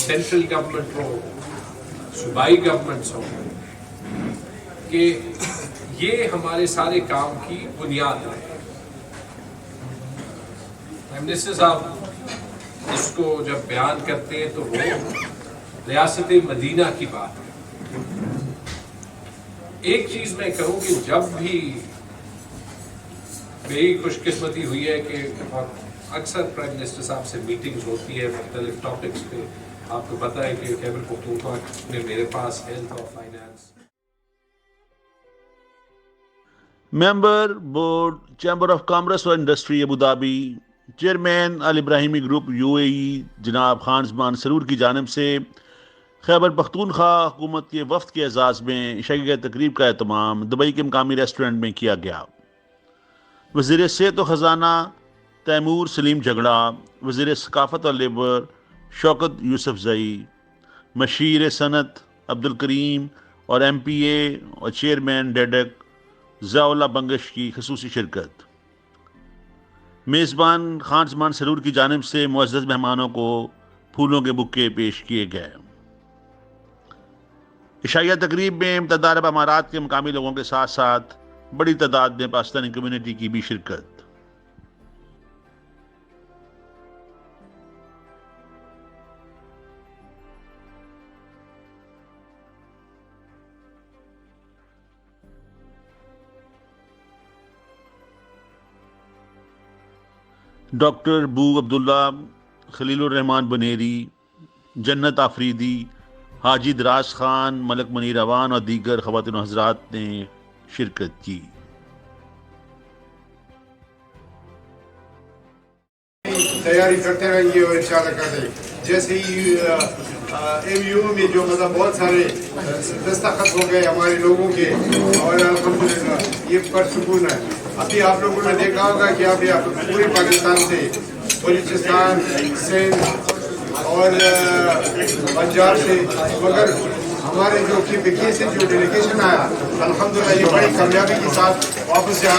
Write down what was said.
Central government हो, सूबाई governments हो, कि ये हमारे सारे काम की बुनियाद है। मिनिस्टर साहब इसको जब बयान करते हैं तो वो रियासत मदीना की बात है। एक चीज मैं कहूँ कि जब भी मेरी खुशकिस्मती हुई है कि अक्सर प्राइम मिनिस्टर साहब से मीटिंग्स होती है मुख्तलिफ टॉपिक्स पे, आपको पता है कि खैबर पख्तूनख्वा में मेरे पास हेल्थ और finance. Member board chamber of commerce और इंडस्ट्री अबू धाबी, चेयरमैन अल इब्राहिमी ग्रुप यूएई जनाब खान ज़मान सरूर की जानिब से खैबर पख्तूनख्वा हुकूमत के वफ्द के एजाज़ में इशाई तकरीब का एहतमाम दुबई के मकामी रेस्टोरेंट में किया गया। वज़ीर सेहत व ख़जाना तैमूर सलीम झगड़ा, वज़ीर सकाफ़त और लेबर शौकत यूसुफ जई, मशीर सनत अब्दुल करीम और MPA और चेयरमैन डेडक ज़ियाउल्लाह बंगश की ख़ुसूसी शिरकत। मेज़बान खान ज़मान सरूर की जानिब से मुअज़्ज़ज़ मेहमानों को फूलों के बुक्के पेश किए गए। इशाइया तकरीब में मुतअद्दिद अरब अमारात के मकामी लोगों के साथ साथ बड़ी तादाद में पाकिस्तानी कम्युनिटी की भी शिरकत। डॉक्टर बू अब्दुल्ला, खलीलुर रहमान बनेरी, जन्नत आफरीदी, हाजी दराज खान, मलक मनीर अवान और दीगर ख़वातीन और हज़रात ने शिरकत की। तैयारी करते रहेंगे और इंशाअल्लाह करें। जैसे ही MU में जो मतलब बहुत सारे दस्तखत हो गए हमारे लोगों के, और अल्हम्दुलिल्लाह ये परसुकून है। अभी आप लोगों ने देखा होगा कि अभी आप पूरे पाकिस्तान से, बलूचिस्तान, सिंध और पंजाब से, मगर हमारे जो KPK से जो डेलीगेशन आया, अल्हम्दुलिल्लाह ये बड़ी कामयाबी के साथ वापस जा